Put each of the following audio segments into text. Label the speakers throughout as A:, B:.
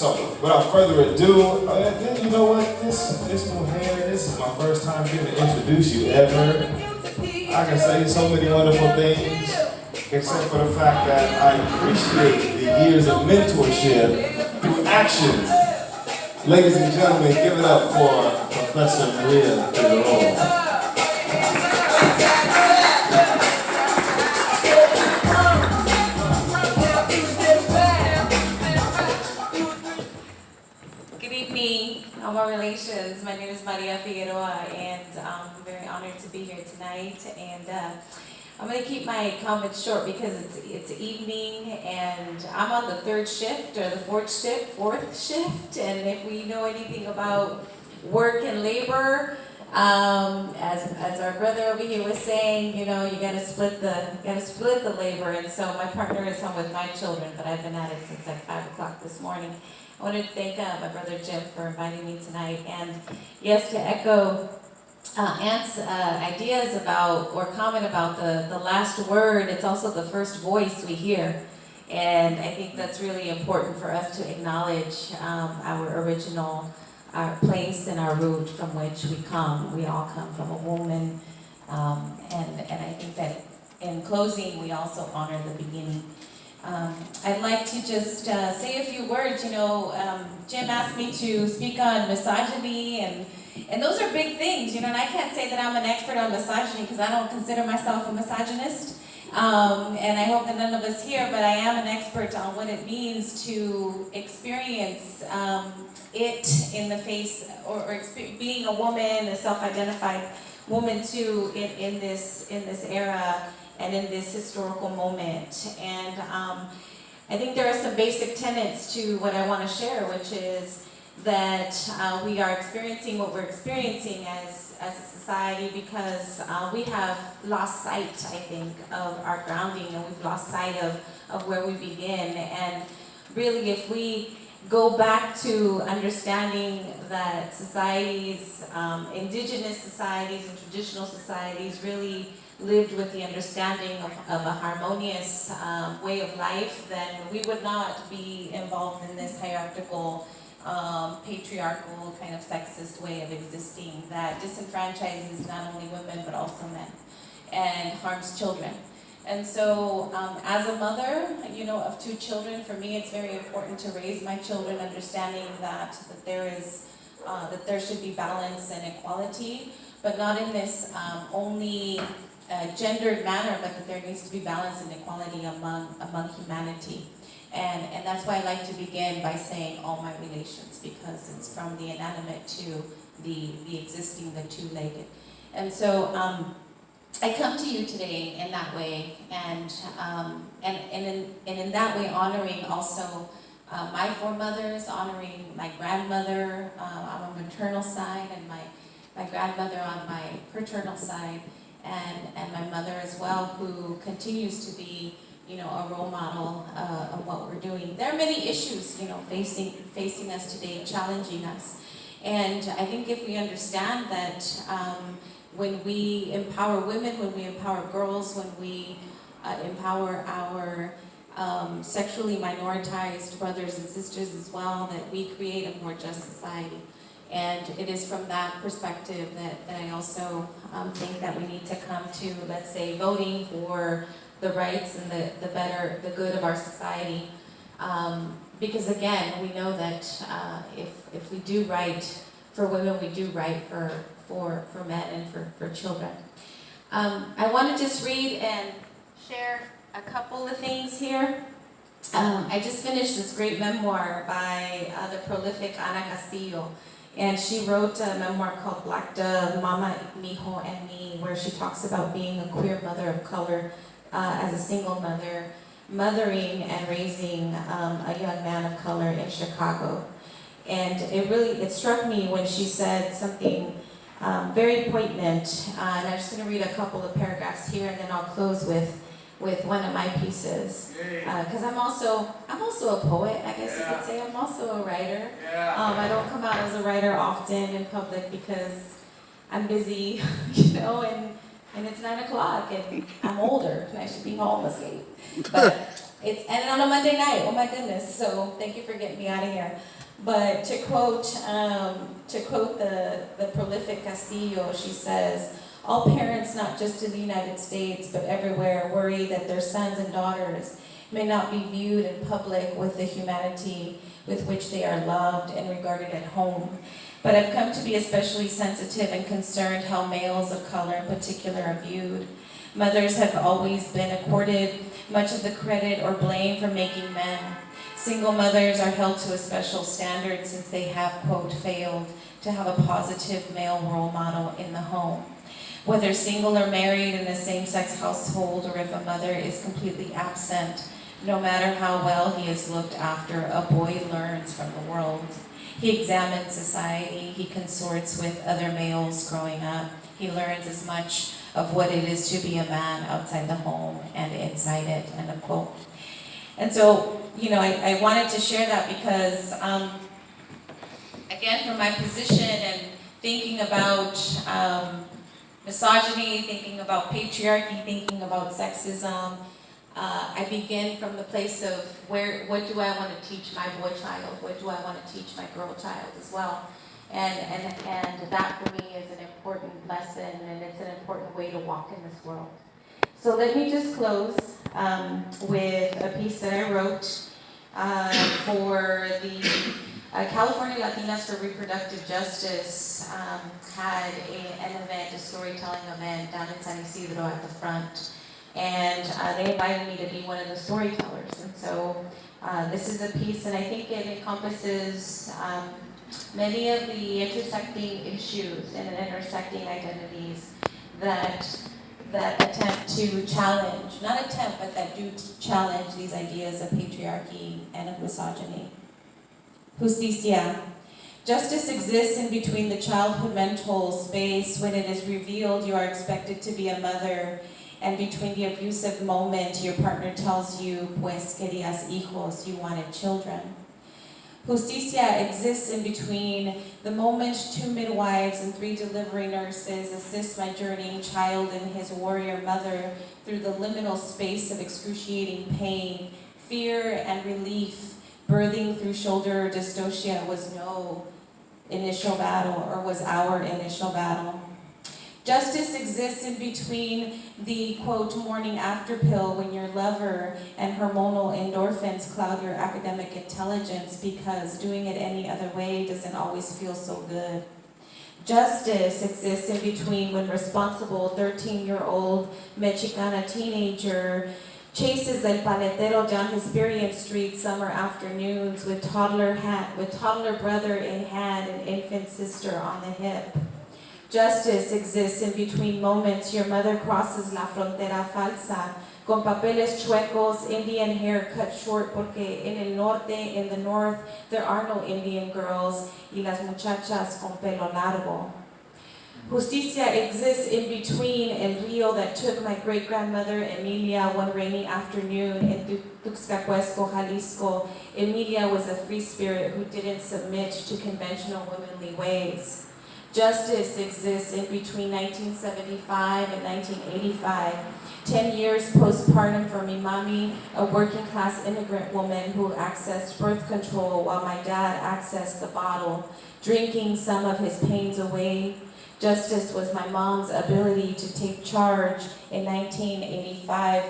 A: So, without further ado, you know what? This mujer, this is my first time getting to introduce you ever. I can say so many wonderful things, except for the fact that I appreciate the years of mentorship through action. Ladies and gentlemen, give it up for Professor Maria Figueroa.
B: Good evening, Alma Relations. My name is Maria Figueroa, and I'm very honored to be here tonight. And I'm going to keep my comments short because it's evening, and I'm on the third shift or the fourth shift. And if we know anything about work and labor, as our brother over here was saying, you know, you got to split the labor. And so my partner is home with my children, but I've been at it since like 5 o'clock this morning. I wanted to thank my brother Jim for inviting me tonight, and yes, to echo Ant's ideas about or comment about the last word. It's also the first voice we hear, and I think that's really important for us to acknowledge our original, our place and our root from which we come. We all come from a woman, and I think that in closing we also honor the beginning. I'd like to just say a few words. You know, Jim asked me to speak on misogyny, and those are big things, you know, and I can't say that I'm an expert on misogyny because I don't consider myself a misogynist, and I hope that none of us here, but I am an expert on what it means to experience it in the face, or being a woman, a self-identified woman too, in this era and in this historical moment. And I think there are some basic tenets to what I want to share, which is that we are experiencing what we're experiencing as a society because we have lost sight, I think, of our grounding, and we've lost sight of where we begin. And really, if we go back to understanding that societies, indigenous societies and traditional societies really lived with the understanding of a harmonious way of life, then we would not be involved in this hierarchical, patriarchal, kind of sexist way of existing that disenfranchises not only women but also men and harms children. And so as a mother, you know, of 2 children, for me it's very important to raise my children understanding that there should be balance and equality, but not in this only gendered manner, but that there needs to be balance and equality among humanity. And that's why I like to begin by saying all my relations, because it's from the inanimate to the existing, the two-legged. And so I come to you today in that way, and in that way honoring also my foremothers, honoring my grandmother on my maternal side, and my grandmother on my paternal side, and my mother as well, who continues to be, you know, a role model of what we're doing. There are many issues, you know, facing us today, challenging us. And I think if we understand that when we empower women, when we empower girls, when we empower our sexually minoritized brothers and sisters as well, that we create a more just society. And it is from that perspective that I also think that we need to come to, let's say, voting for the rights and the good of our society. Because again, we know that if we do right for women, we do right for men and for children. I want to just read and share a couple of things here. I just finished this great memoir by the prolific Ana Castillo. And she wrote a memoir called Black Dove, Mama, Mijo, and Me, where she talks about being a queer mother of color as a single mother, mothering and raising a young man of color in Chicago. And it struck me when she said something very poignant, and I'm just going to read a couple of paragraphs here, and then I'll close with one of my pieces, because I'm also a poet, I guess you could say. I'm also a writer. I don't come out as a writer often in public because I'm busy, you know, and it's 9 o'clock and I'm older and I should be home asleep. But It's ended on a Monday night. Oh my goodness! So thank you for getting me out of here. But to quote the prolific Castillo, she says, "All parents, not just in the United States but everywhere, worry that their sons and daughters may not be viewed in public with the humanity with which they are loved and regarded at home. But I've come to be especially sensitive and concerned how males of color in particular are viewed. Mothers have always been accorded much of the credit or blame for making men. Single mothers are held to a special standard since they have, quote, failed to have a positive male role model in the home. Whether single or married in a same-sex household, or if a mother is completely absent, no matter how well he is looked after, a boy learns from the world. He examines society, he consorts with other males growing up. He learns as much of what it is to be a man outside the home and inside it," end of quote. And so, I wanted to share that because, again, from my position and thinking about misogyny, thinking about patriarchy, thinking about sexism, I begin from the place of what do I want to teach my boy child? What do I want to teach my girl child as well? And that for me is an important lesson, and it's an important way to walk in this world. So let me just close with a piece that I wrote for the California Latinas for Reproductive Justice. Had an event, a storytelling event down in San Isidro at the front. And they invited me to be one of the storytellers. And so this is a piece, and I think it encompasses many of the intersecting issues and intersecting identities that attempt to challenge, not attempt, but that do challenge these ideas of patriarchy and of misogyny. Justicia. Justice exists in between the childhood mental space when it is revealed you are expected to be a mother, and between the abusive moment your partner tells you, pues querías hijos, you wanted children. Justicia exists in between the moment 2 midwives and 3 delivery nurses assist my journeying child and his warrior mother through the liminal space of excruciating pain, fear, and relief. Birthing through shoulder dystocia was no initial battle, or was our initial battle. Justice exists in between the, quote, morning after pill when your lover and hormonal endorphins cloud your academic intelligence because doing it any other way doesn't always feel so good. Justice exists in between when responsible 13-year-old Mexicana teenager chases El Paletero down Hesperian Street summer afternoons with toddler brother in hand and infant sister on the hip. Justice exists in between moments your mother crosses la frontera falsa, con papeles chuecos, Indian hair cut short porque en el norte, in the north, there are no Indian girls, y las muchachas con pelo largo. Justicia exists in between El Rio that took my great-grandmother Emilia one rainy afternoon in Tuxcacuesco, Jalisco. Emilia was a free spirit who didn't submit to conventional womanly ways. Justice exists in between 1975 and 1985, 10 years postpartum for mi mami, a working-class immigrant woman who accessed birth control while my dad accessed the bottle, drinking some of his pains away. Justice was my mom's ability to take charge. In 1985,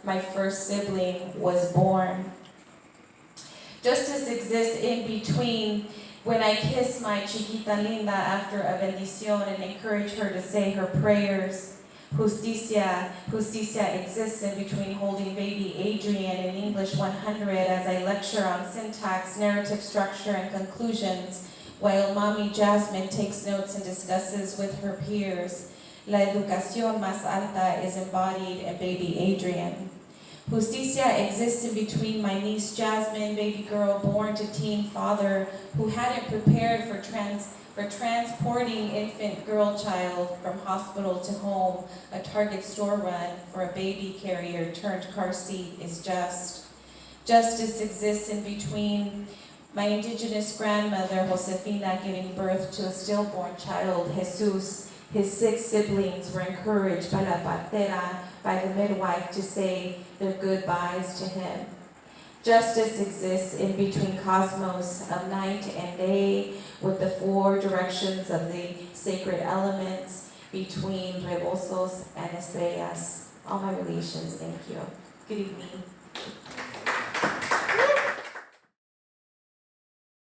B: my first sibling was born. Justice exists in between when I kiss my chiquita linda after a bendición and encourage her to say her prayers. Justicia exists in between holding baby Adrian in English 100 as I lecture on syntax, narrative structure, and conclusions, while Mommy Jasmine takes notes and discusses with her peers. La educación más alta is embodied in baby Adrian. Justicia exists in between my niece Jasmine, baby girl born to teen father who hadn't prepared for transporting infant girl child from hospital to home. A Target store run for a baby carrier turned car seat is just. Justice exists in between my indigenous grandmother Josefina giving birth to a stillborn child, Jesus. His 6 siblings were encouraged by la partera, by the midwife, to say their goodbyes to him. Justice exists in between cosmos of night and day, with the four directions of the sacred elements between rebosos and estrellas. All my relations, thank you. Good evening.